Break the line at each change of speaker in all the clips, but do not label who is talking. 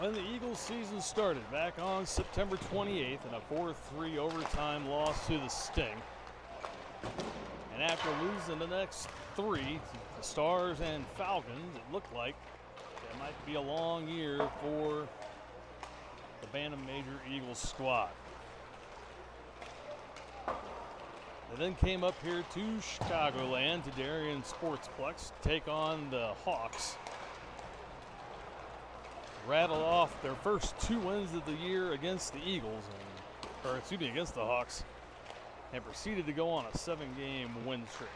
When the Eagles season started back on September 28th in a 4-3 overtime loss to the Sting. And after losing the next three, the Stars and Falcons, it looked like it might be a long year for the Bantam Major Eagles squad. They then came up here to Chicagoland to Darien Sportsplex to take on the Hawks. Rattled off their first two wins of the year against the Eagles, against the Hawks, and proceeded to go on a 7-game win streak.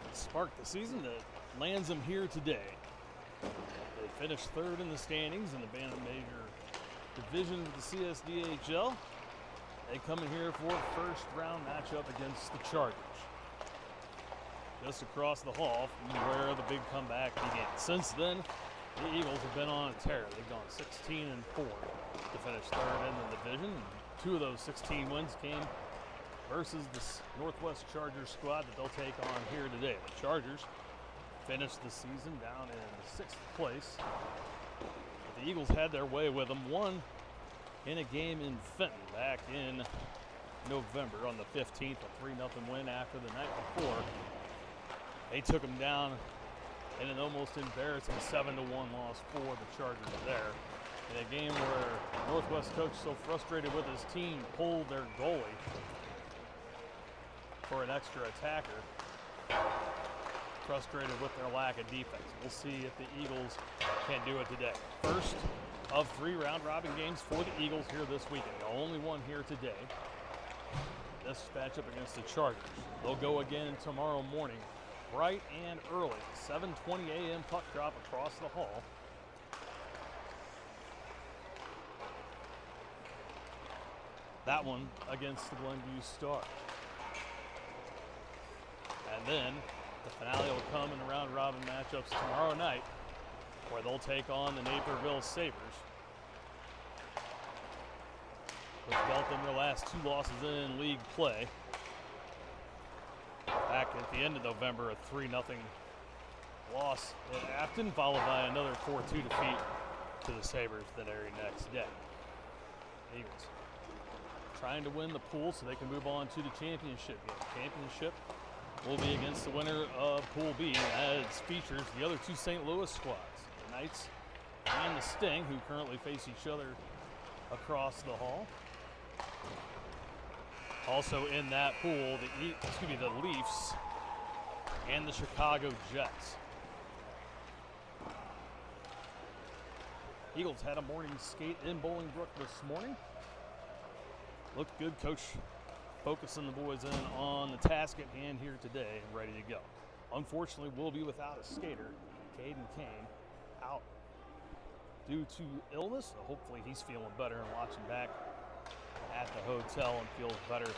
It sparked the season that lands them here today. They finished third in the standings in the Bantam Major division of the CSDHL. They come in here for a first-round matchup against the Chargers, just across the hall from where the big comeback began. Since then, the Eagles have been on a tear. They've gone 16-4 to finish third in the division. And 2 of those 16 wins came versus the Northwest Chargers squad that they'll take on here today. The Chargers finished the season down in 6th place. But the Eagles had their way with them. Won in a game in Fenton back in November on the 15th, a 3-0 win after the night before. They took them down in an almost embarrassing 7-1 loss for the Chargers there. In a game where Northwest coach, so frustrated with his team, pulled their goalie for an extra attacker, frustrated with their lack of defense. We'll see if the Eagles can do it today. First of 3 round-robin games for the Eagles here this weekend. The only one here today. This matchup against the Chargers. They'll go again tomorrow morning, bright and early. 7:20 a.m. puck drop across the hall. That one against the Glenview Stars. And then the finale will come in the round-robin matchups tomorrow night, where they'll take on the Naperville Sabres, which dealt them their last 2 losses in league play. Back at the end of November, a 3-0 loss at Afton, followed by another 4-2 defeat to the Sabres the very next day. Eagles trying to win the pool so they can move on to the championship game. Championship will be against the winner of Pool B, as features the other 2 St. Louis squads, the Knights and the Sting, who currently face each other across the hall. Also in that pool, the Leafs and the Chicago Jets. Eagles had a morning skate in Bolingbrook this morning. Looked good. Coach focusing the boys in on the task at hand here today and ready to go. Unfortunately, we'll be without a skater. Caden Kane out due to illness. So hopefully he's feeling better and watching back at the hotel and feels better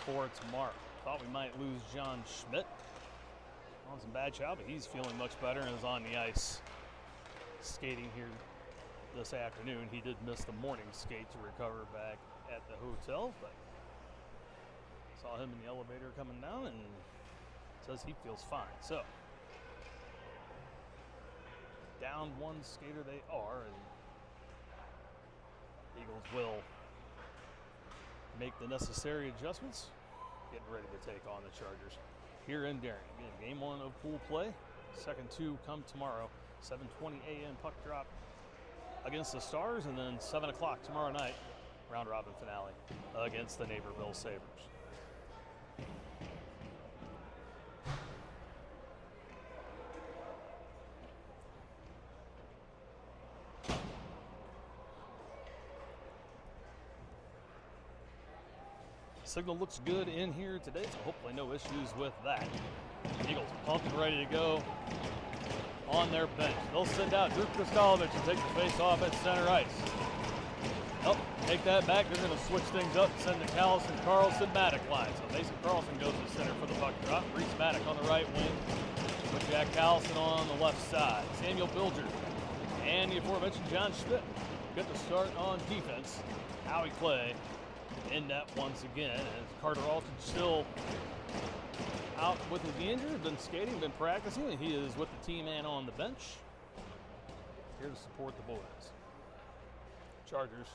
for tomorrow. Thought we might lose John Schmidt on some bad shot, but he's feeling much better and is on the ice skating here this afternoon. He did miss the morning skate to recover back at the hotel, but saw him in the elevator coming down and says he feels fine. So down one skater they are, and Eagles will make the necessary adjustments, getting ready to take on the Chargers here in Darien. Again, game one of pool play. Second two come tomorrow. 7:20 a.m. puck drop against the Stars, and then 7 o'clock tomorrow night, round robin finale against the Naperville Sabres. Signal looks good in here today, so hopefully no issues with that. Eagles pumped and ready to go on their bench. They'll send out Drew Kristalovic to take the face off at center ice. Oh, take that back. They're going to switch things up, send the Callison, Carlson, Maddock line. So Mason Carlson goes to center for the puck drop. Reese Maddock on the right wing. Put Jack Callison on the left side. Samuel Bilger and the aforementioned John Schmidt get the start on defense. Howie Clay in net once again, and Carter Alton still out with his injury, been skating, been practicing, and he is with the team and on the bench, here to support the boys. Chargers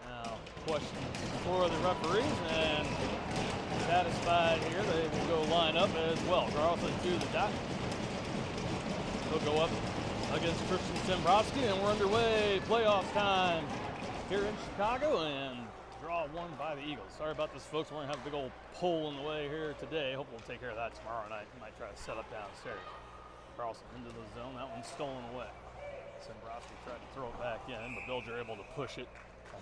now questions for the referees, and satisfied here, they will go line up as well. Carlson to the dot. He'll go up against Christian Sembrowski, and we're underway. Playoff time here in Chicago, and draw one by the Eagles. Sorry about this, folks. We're going to have a big old pole in the way here today. Hope we'll take care of that tomorrow night. Might try to set up downstairs. Carlson into the zone. That one's stolen away. Sembrowski tried to throw it back in, but Bilger able to push it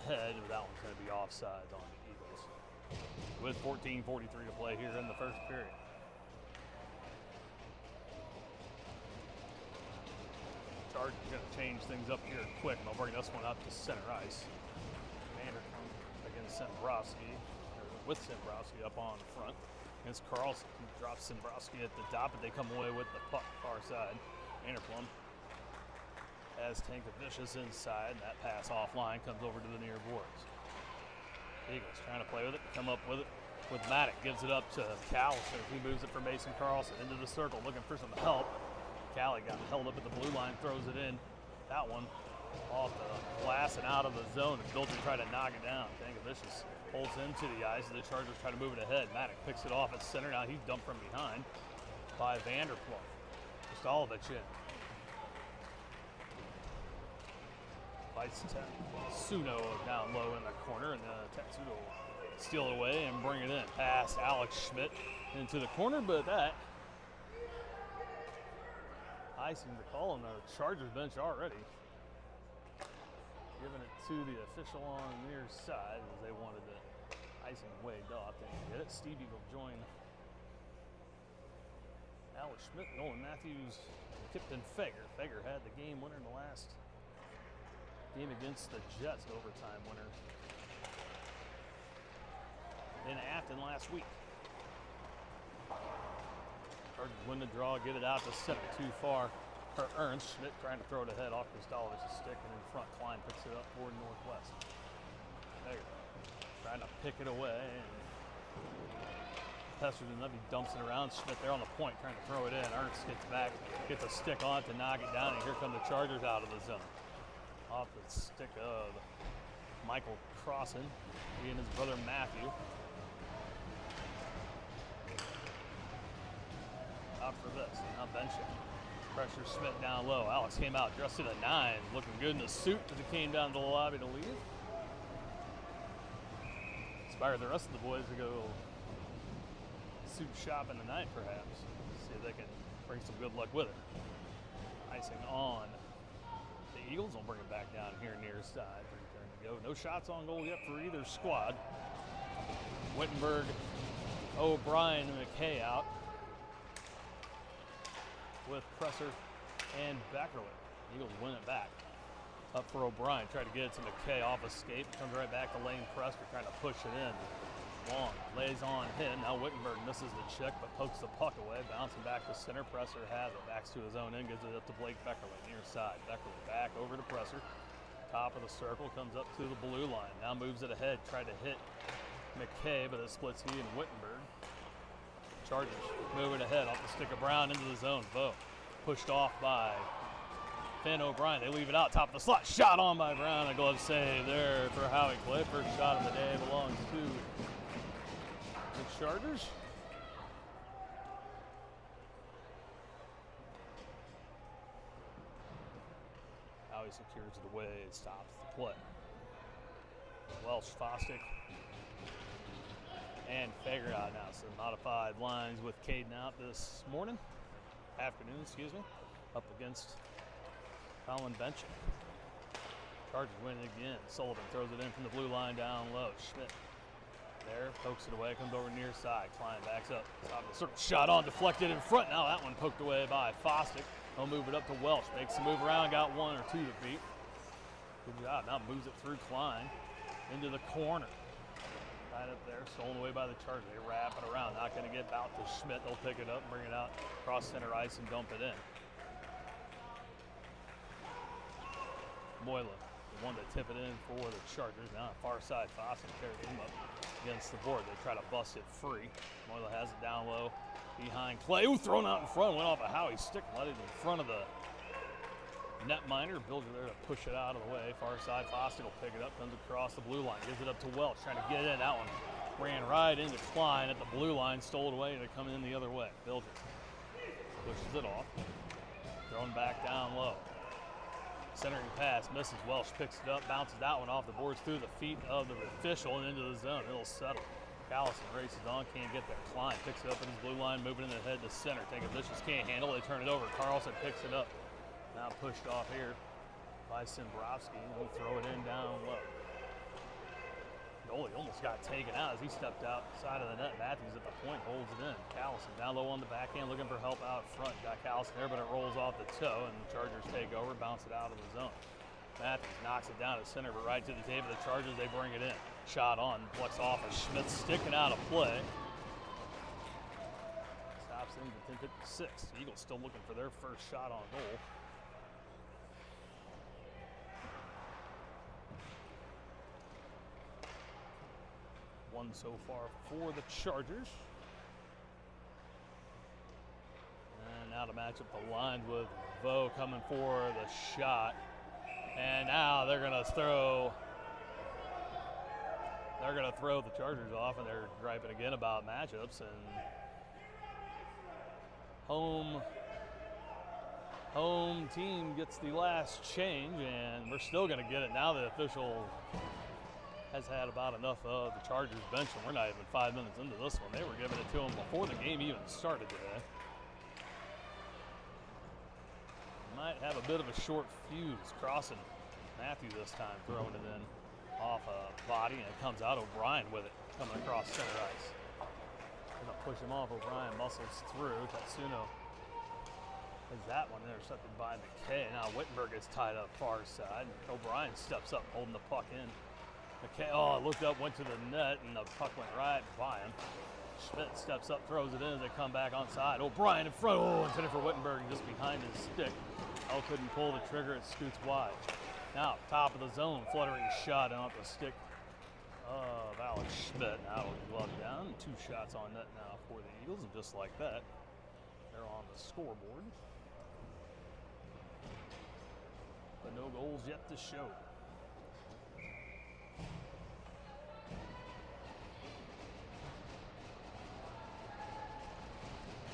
ahead. That one's going to be offsides on the Eagles. With 14:43 to play here in the first period. Chargers going to change things up here quick, and they'll bring this one up to center ice. Vanderkamp against Sembrowski, with Sembrowski up on the front. Against Carlson, he drops Sembrowski at the dot, but they come away with the puck far side. Vanderkamp has Tanka Vicious inside, and that pass offline comes over to the near boards. Eagles trying to play with it, come up with it. With Maddock, gives it up to Callison. He moves it for Mason Carlson into the circle, looking for some help. Callie got held up at the blue line, throws it in. That one off the glass and out of the zone. And Bilger tried to knock it down. Tanka Vicious pulls into the ice, and the Chargers try to move it ahead. Maddock picks it off at center. Now he's dumped from behind by Vanderplum. Kristalovic in. Fights Tatsuno down low in the corner, and Tatsuno steal it away and bring it in. Pass Alex Schmidt into the corner, but that icing to call on the Chargers bench already. Giving it to the official on the near side as they wanted the icing waved off. They didn't get it. Stevie will join Alex Schmidt, Nolan Matthews, and Kipton Fager. Fager had the game winner in the last game against the Jets, the overtime winner in Afton last week. Chargers win the draw, get it out to center, too far for Ernst. Schmidt trying to throw it ahead off Kristalovic's stick, and in front, Klein picks it up toward Northwest. There, trying to pick it away, and pestered enough, he dumps it around. Schmidt there on the point, trying to throw it in. Ernst gets back, gets a stick on it to knock it down, and here come the Chargers out of the zone. Off the stick of Michael Crossan, he and his brother Matthew. Out for this, now bench it. Pressure Schmidt down low. Alex came out dressed in a 9, looking good in the suit as he came down to the lobby to leave. Inspire the rest of the boys to go suit shopping tonight, perhaps. See if they can bring some good luck with it. Icing on the Eagles. Will bring it back down here near side. Turn to go. No shots on goal yet for either squad. Wittenberg, O'Brien, and McKay out. with Presser and Beckerly. Eagles win it back. Up for O'Brien, tried to get it to McKay, off escape, comes right back to Lane Presser, trying to push it in. Long, lays on hit. Now Wittenberg misses the check, but pokes the puck away, bouncing back to center. Presser has it, backs to his own end, gives it up to Blake Beckerly, near side. Beckerly back over to Presser. Top of the circle, comes up to the blue line. Now moves it ahead, tried to hit McKay, but it splits he and Wittenberg. Chargers moving ahead off the stick of Brown into the zone. Vo pushed off by Finn O'Brien. They leave it out, top of the slot. Shot on by Brown. A glove save there for Howie Clay. First shot of the day belongs to the Chargers. Howie secures it away, stops the play. Welsh, Fostick, and Fager out now. So modified lines with Caden out this afternoon, up against Colin Bench. Chargers win it again. Sullivan throws it in from the blue line down low. Schmidt there, pokes it away, comes over near side. Klein backs up, top of the circle, shot on, deflected in front. Now that one poked away by Fostick. He'll move it up to Welsh, makes the move around, got one or two to beat. Good job, now moves it through Klein into the corner. Tied up there, stolen away by the Chargers. They wrap it around, not gonna get out to Schmidt. They'll pick it up, bring it out across center ice and dump it in. Moylan, the one to tip it in for the Chargers. Now far side, Foster carries him up against the board. They try to bust it free. Moylan has it down low behind Clay. Ooh, thrown out in front, went off a Howie's stick, let it in front of the netminder. Bilger there to push it out of the way. Far side, Foster will pick it up, comes across the blue line, gives it up to Welch, trying to get it in. That one ran right into Klein at the blue line, stole it away, and it coming in the other way. Bilger pushes it off, thrown back down low. Centering pass, misses. Welsh picks it up, bounces that one off the boards through the feet of the official and into the zone. It'll settle. Callison races on, can't get there. Klein picks it up in his blue line, moving in the head to center. Taking Vicious, can't handle it. They turn it over. Carlson picks it up. Now pushed off here by Simbrowski. He'll throw it in down low. Goalie almost got taken out as he stepped outside of the net. Matthews at the point holds it in. Callison down low on the backhand, looking for help out front. Got Callison there, but it rolls off the toe, and the Chargers take over, bounce it out of the zone. Matthews knocks it down to center, but right to the table. The Chargers, they bring it in. Shot on, flex off, and Schmidt sticking out of play. Stops in to 10:56. Eagles still looking for their first shot on goal. One so far for the Chargers. And now to match up the lines with Vo coming for the shot. And now they're gonna throw the Chargers off, and they're griping again about matchups. And home team gets the last change, and we're still gonna get it. Now the official has had about enough of the Chargers bench, and we're not even 5 minutes into this one. They were giving it to him before the game even started today. Might have a bit of a short fuse. Crossing Matthew this time, throwing it in off a body, and it comes out. O'Brien with it, coming across center ice. Gonna push him off. O'Brien muscles through. Tatsuno has that one intercepted by McKay. Now Wittenberg is tied up far side. O'Brien steps up, holding the puck in. McKay, looked up, went to the net, and the puck went right by him. Schmidt steps up, throws it in as they come back on side. O'Brien in front, intended for Wittenberg, just behind his stick. Couldn't pull the trigger, it scoots wide. Now, top of the zone, fluttering shot off the stick of Alex Schmidt. Now glove down, 2 shots on net now for the Eagles, and just like that, they're on the scoreboard. But no goals yet to show.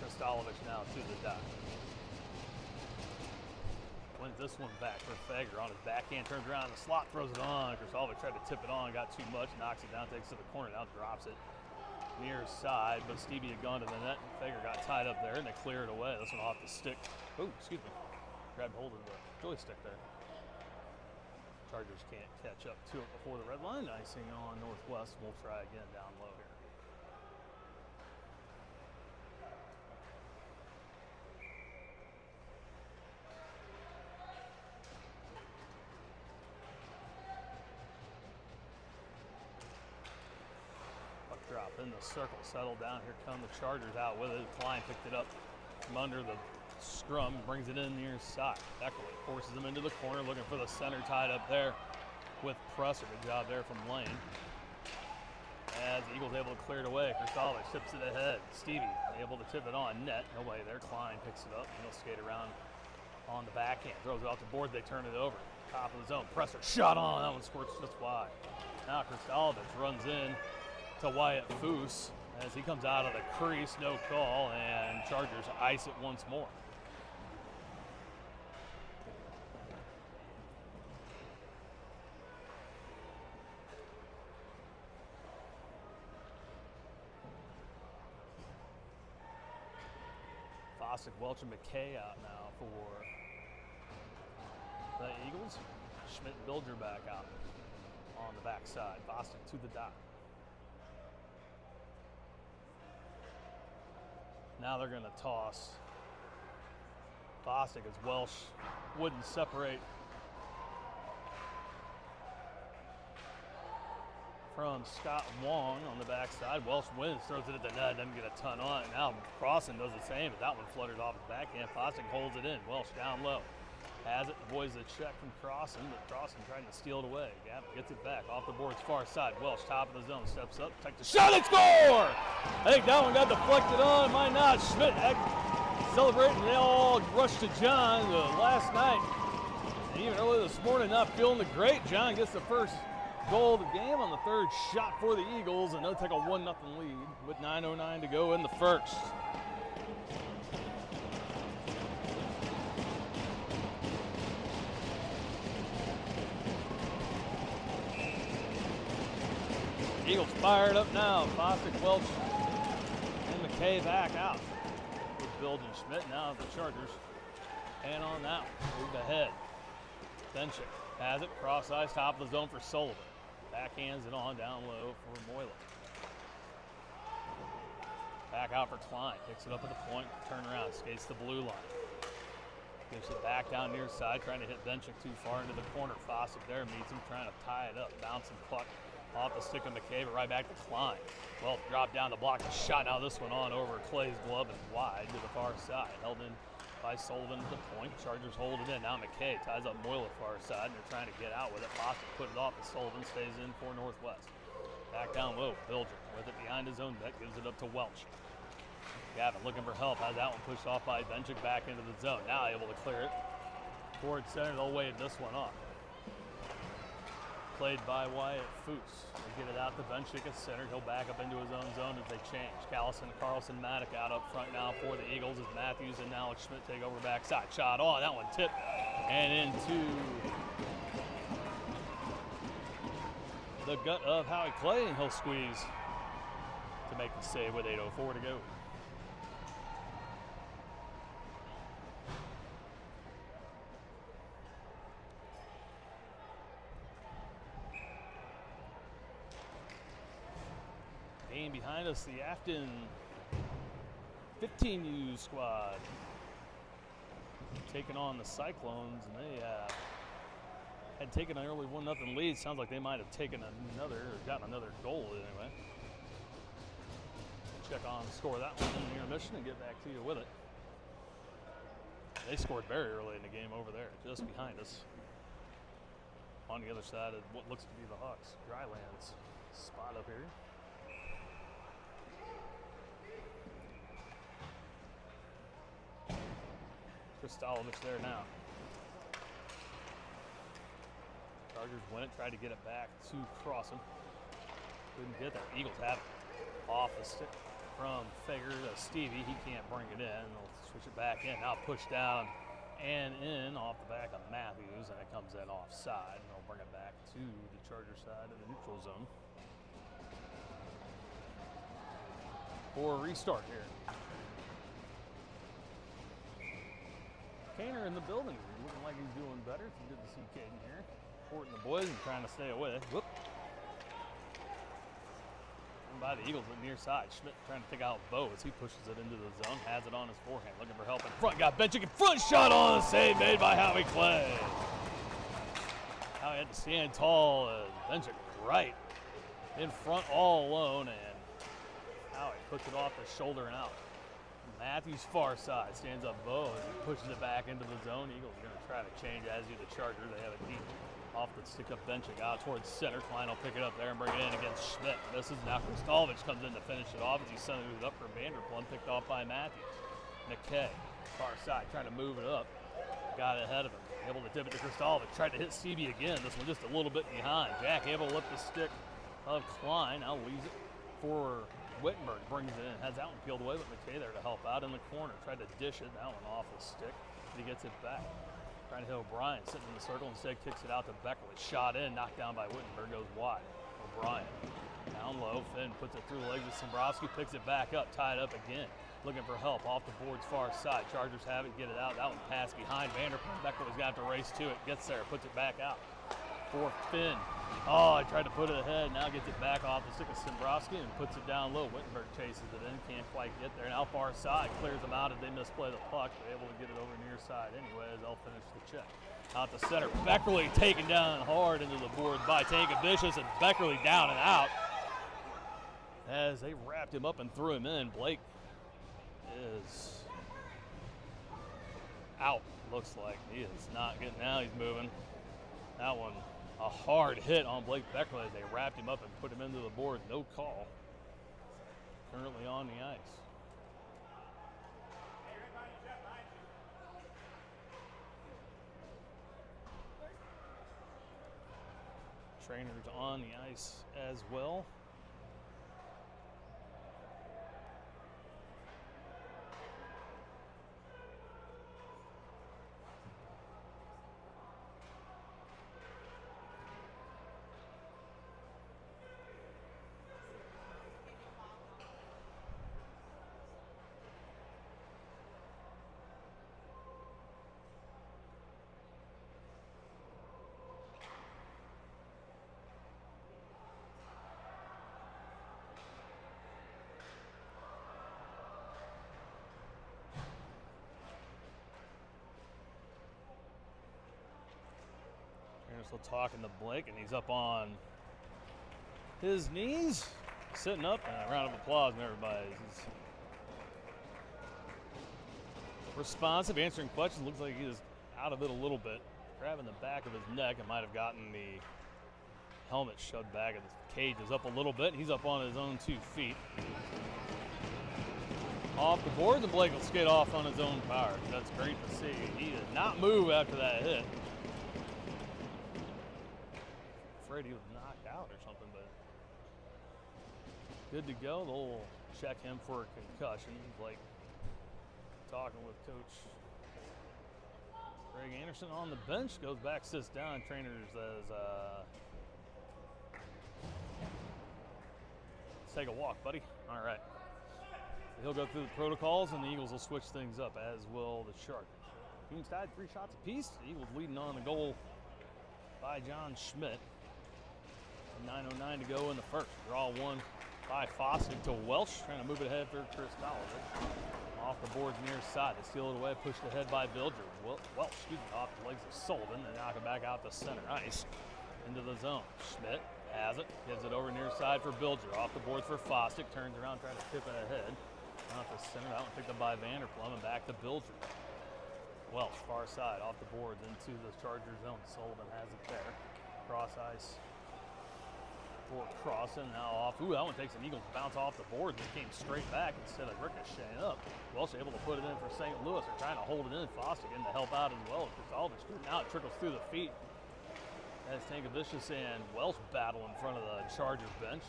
Kristolovich now to the dot. Wins this one back for Fager on his backhand, turns around in the slot, throws it on. Kristolovich tried to tip it on, got too much, knocks it down, takes it to the corner, now drops it near side, but Stevie had gone to the net, and Fager got tied up there, and they clear it away. This one off the stick. Oh, excuse me. Grabbed hold of the joystick there. Chargers can't catch up to it before the red line. Icing on Northwest. We'll try again down low here. in the circle, settled down. Here come the Chargers out with it. Klein picked it up from under the scrum, brings it in near side. Eckerly forces him into the corner, looking for the center tied up there with Presser. Good job there from Lane. As the Eagles able to clear it away, Cristaldo tips it ahead. Stevie able to tip it on net. Nobody there. Klein picks it up, and he'll skate around on the backhand. Throws it off the board. They turn it over. Top of the zone. Presser shot on. That one squirts just wide. Now Cristaldo runs in to Wyatt Foose as he comes out of the crease. No call, and Chargers ice it once more. Bostic, Welch, and McKay out now for the Eagles. Schmidt and Bilger back out on the backside. Bostic to the dot. Now they're going to toss Bostic as Welsh wouldn't separate from Scott Wong on the backside. Welsh wins, throws it at the net, doesn't get a ton on it. Now Crossan does the same, but that one fluttered off his backhand. Bostic holds it in. Welsh down low. Has it, avoids the check from Crossan, but Crossan trying to steal it away. Gavin gets it back off the board's far side. Welsh, top of the zone, steps up, takes the shot and score! I think that one got deflected on, might not. Schmidt celebrating, they all rushed to John last night. And even earlier this morning, not feeling the great. John gets the first goal of the game on the third shot for the Eagles, and they'll take a 1-0 lead with 9:09 to go in the first. Eagles fired up now. Bostic, Welch, and McKay back out with Bilge and Schmidt. Now the Chargers, and on that one, move ahead. Benchik has it, cross ice, top of the zone for Sullivan. Backhands it on down low for Moylan. Back out for Klein. Picks it up at the point. Turn around. Skates the blue line. Gives it back down near side. Trying to hit Benchik too far into the corner. Fossick there meets him. Trying to tie it up. Bouncing puck off the stick of McKay, but right back to Klein. Well, dropped down the block. The shot. Now this one on over Clay's glove and wide to the far side. Held in by Sullivan at the point. Chargers hold it in. Now McKay ties up Moylan far side, and they're trying to get out with it. Foster put it off, and Sullivan stays in for Northwest. Back down low. Bilger with it behind his own net, gives it up to Welch. Gavin looking for help, has that one pushed off by Benchik back into the zone. Now able to clear it towards center. They'll wave this one off. Played by Wyatt Foose. They get it out to Benchik at center. He'll back up into his own zone as they change. Callison, Carlson, Maddock out up front now for the Eagles as Matthews and now Schmidt take over backside. Shot on, that one tipped and into the gut of Howie Clay, and he'll squeeze to make the save with 8:04 to go. Game behind us, the Afton 15U squad taking on the Cyclones, and they had taken an early 1-0 lead. Sounds like they might have taken another, or gotten another goal anyway. Check on the score of that one in the intermission and get back to you with it. They scored very early in the game over there, just behind us. On the other side of what looks to be the Hawks Drylands spot up here. Kristalovich there now. Chargers win it, tried to get it back to Crossan. Couldn't get there. Eagles have it off the stick from Fager to Stevie. He can't bring it in. They'll switch it back in. Now push down and in off the back of Matthews, and it comes in offside. And they'll bring it back to the Charger side of the neutral zone for a restart here. Kaner in the building, looking like he's doing better. It's good to see Caden here. Supporting the boys and trying to stay away. Whoop. And by the Eagles at near side. Schmidt trying to take out Bo as he pushes it into the zone. Has it on his forehand. Looking for help in front. Got Benchik in front. Shot on. Save made by Howie Clay. Howie had to stand tall. Benchik right in front all alone. And puts it off the shoulder and out. Matthews far side, stands up Bo as he pushes it back into the zone. Eagles are going to try to change, as do the Chargers. They have a deep off the stick-up benching out towards center. Klein will pick it up there and bring it in against Schmidt. Misses. Now Kristalovic comes in to finish it off as he sends it up for Vanderplum, picked off by Matthews. McKay, far side, trying to move it up. Got it ahead of him. Able to tip it to Kristalovic. Tried to hit Seavey again. This one just a little bit behind. Jack able to lift the stick of Klein. Now leaves it for Wittenberg. Brings it in. Has that one peeled away, but McKay there to help out in the corner. Tried to dish it. That one off the stick. He gets it back. Trying to hit O'Brien. Sitting in the circle. Instead kicks it out to Beckley. Shot in. Knocked down by Wittenberg. Goes wide. O'Brien. Down low. Finn puts it through the legs of Sombrowski. Picks it back up. Tied up again. Looking for help off the board's far side. Chargers have it, get it out. That one passed behind Vanderplum. Beckley's got to race to it. Gets there, puts it back out. For Finn. Oh, I tried to put it ahead. Now gets it back off the stick of Sombrowski and puts it down low. Wittenberg chases it in. Can't quite get there. Now far side. Clears them out as they misplay the puck. They're able to get it over near side anyway as they'll finish the check. Out the center. Beckley taken down hard into the board by Tanka Vicious, and Beckley down and out. As they wrapped him up and threw him in. Blake is out, looks like. He is not getting, now he's moving. That one, a hard hit on Blake Beckley as they wrapped him up and put him into the board. No call. Currently on the ice. Trainers on the ice as well. Still talking to Blake, and he's up on his knees, sitting up, and a round of applause from everybody. He's responsive, answering questions. Looks like he is out of it a little bit, grabbing the back of his neck, and might have gotten the helmet shoved back, and the cage is up a little bit. He's up on his own 2 feet. Off the board, and Blake will skate off on his own power. That's great to see. He did not move after that hit. Afraid he was knocked out or something, but good to go. They'll check him for a concussion. Blake talking with Coach Greg Anderson on the bench, goes back, sits down. Trainer says, let's take a walk, buddy. All right. So he'll go through the protocols, and the Eagles will switch things up, as will the Sharks. Teams tied 3 shots apiece. The Eagles leading on the goal by John Schmidt. 9:09 to go in the first. Draw one by Fossick to Welch, trying to move it ahead for Kristalovic. Off the boards near side. They steal it away, pushed ahead by Bilger. Welch, off the legs of Sullivan. They knock it back out to center ice into the zone. Schmidt has it, gives it over near side for Bilger. Off the boards for Fossick, turns around, trying to tip it ahead. Out to center, that one picked up by Vanderplum, and back to Bilger. Welch, far side, off the boards into the Charger zone. Sullivan has it there. Cross ice for Crossan, now off. Ooh, that one takes an Eagles bounce off the board, and it came straight back instead of ricocheting up. Welch able to put it in for St. Louis. They're trying to hold it in. Foster getting to help out as well. Kristalovic, now it trickles through the feet as Tankavicius and Welch battle in front of the Charger bench.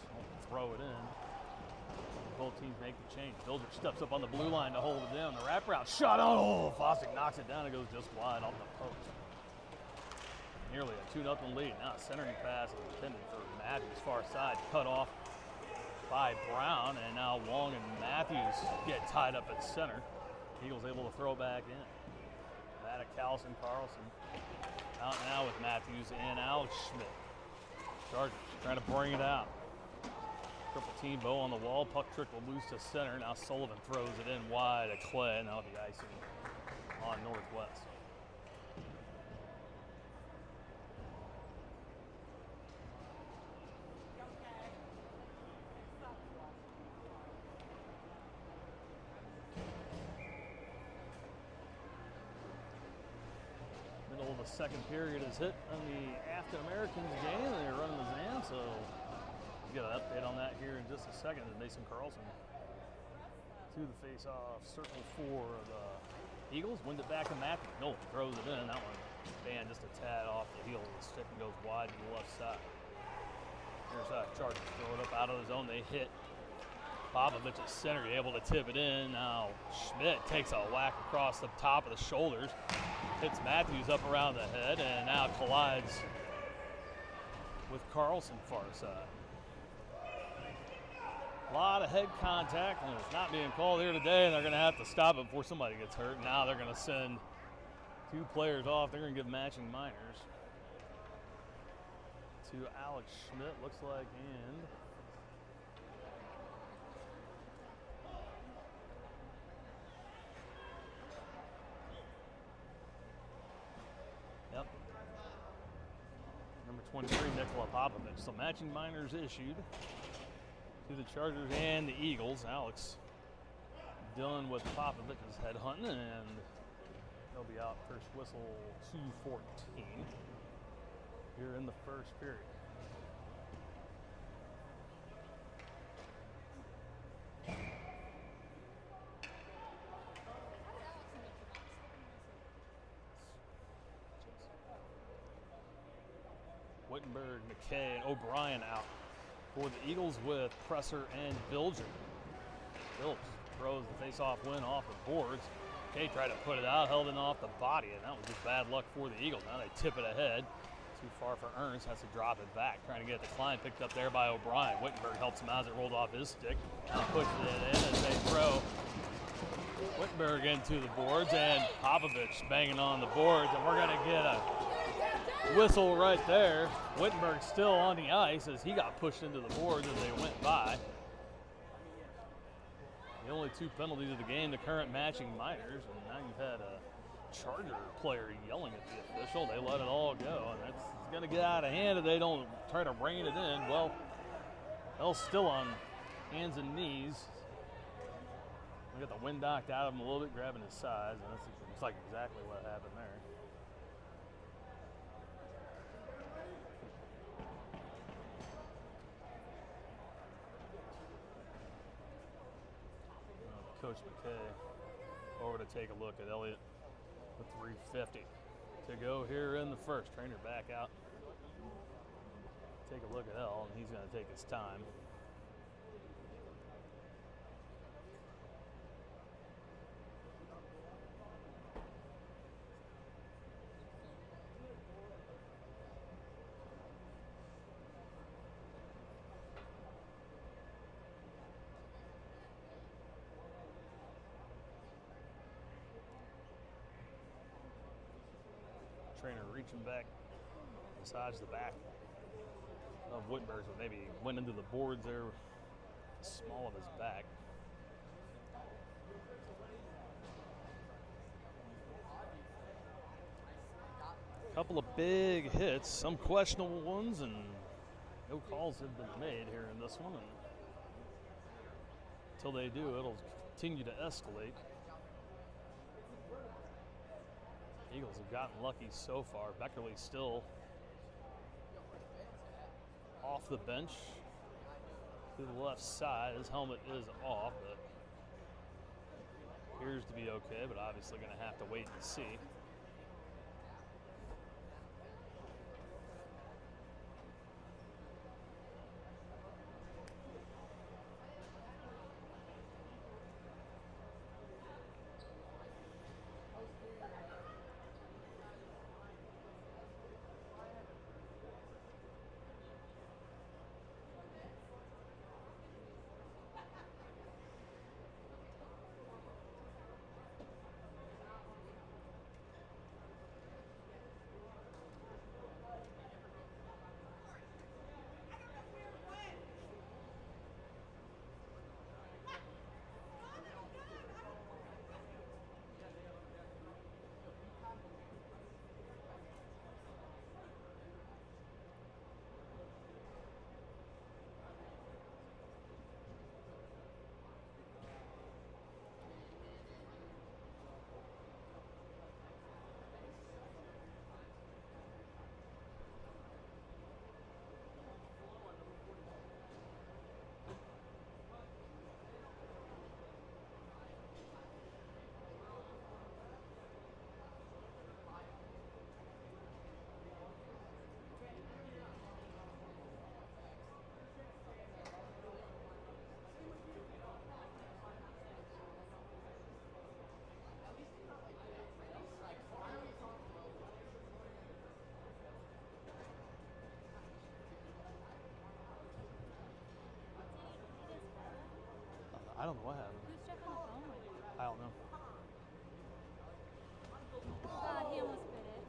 Throw it in. Both teams make the change. Bilger steps up on the blue line to hold it down. The wraparound shot. Oh, Foster knocks it down. It goes just wide off the post. Nearly a 2-0 lead. Now centering pass is intended for Matthews, far side, cut off by Brown, and now Wong and Matthews get tied up at center. Eagles able to throw back in. Maddox, Carlson out now with Matthews and Alex Schmidt. Chargers trying to bring it out. Triple team Bo on the wall. Puck trickled loose to center. Now Sullivan throws it in wide to Clay, and that'll be icing on Northwest. the second period is hit on the African Americans game, and they're running the Zam, so we'll get an update on that here in just a second. As Mason Carlson to the face-off circle for the Eagles. Wins it back to Matthew. Nolan throws it in. That one banned just a tad off the heel of the stick and goes wide to the left side. Here's Chargers throw it up out of the zone. They hit Popovich at center, able to tip it in. Now Schmidt takes a whack across the top of the shoulders, hits Matthews up around the head, and now collides with Carlson far side. A lot of head contact, and it's not being called here today, and they're going to have to stop it before somebody gets hurt. Now they're going to send 2 players off. They're going to give matching minors to Alex Schmidt, looks like, and number 23, Nikola Popovich. So matching minors issued to the Chargers and the Eagles. Alex done with Popovich's head hunting, and they'll be out first whistle 2:14 here in the first period. Wittenberg, McKay, and O'Brien out for the Eagles with Presser and Bilger. Bilge throws the face-off win off the boards. McKay tried to put it out, held it off the body, and that was just bad luck for the Eagles. Now they tip it ahead. Too far for Ernst, has to drop it back. Trying to get the climb picked up there by O'Brien. Wittenberg helps him out as it rolled off his stick. Now pushes it in as they throw Wittenberg into the boards, and Popovich banging on the boards, and we're going to get a whistle right there. Wittenberg still on the ice as he got pushed into the boards as they went by. The only 2 penalties of the game, the current matching minors, and now you've had a Charger player yelling at the official. They let it all go, and that's going to get out of hand if they don't try to rein it in. Well, Bell's still on hands and knees. We got the wind knocked out of him a little bit, grabbing his sides, and that looks like exactly what happened there. Coach McKay over to take a look at Elliott with 3:50 to go here in the first. Trainer back out. Take a look at L, and he's going to take his time. Trainer reaching back, massage the back of Wittenberg, but maybe went into the boards there, small of his back. A couple of big hits, some questionable ones, and no calls have been made here in this one. And until they do, it'll continue to escalate. Eagles have gotten lucky so far. Beckerly still off the bench to the left side. His helmet is off, but appears to be okay, but obviously going to have to wait and see. don't know what happened.
Who's checking the phone with you?
I don't know.
God, he almost bit it.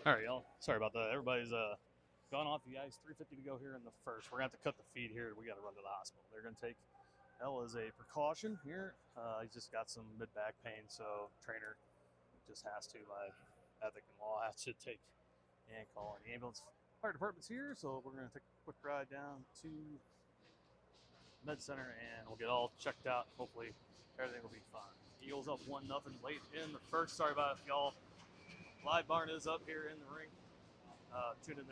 All right, y'all. Sorry about that. Everybody's gone off the ice. 3:50 to go here in the first. We're gonna have to cut the feed here. We got to run to the hospital. They're gonna take L as a precaution here. He's just got some mid back pain, so trainer just has to, by ethic and law, has to take and call in the ambulance. Fire department's here, so we're gonna take a quick ride down to Med Center and we'll get all checked out. Hopefully everything will be fine. Eagles up 1-0 late in the first. Sorry about it, y'all. Live barn is up here in the ring. Tune in there.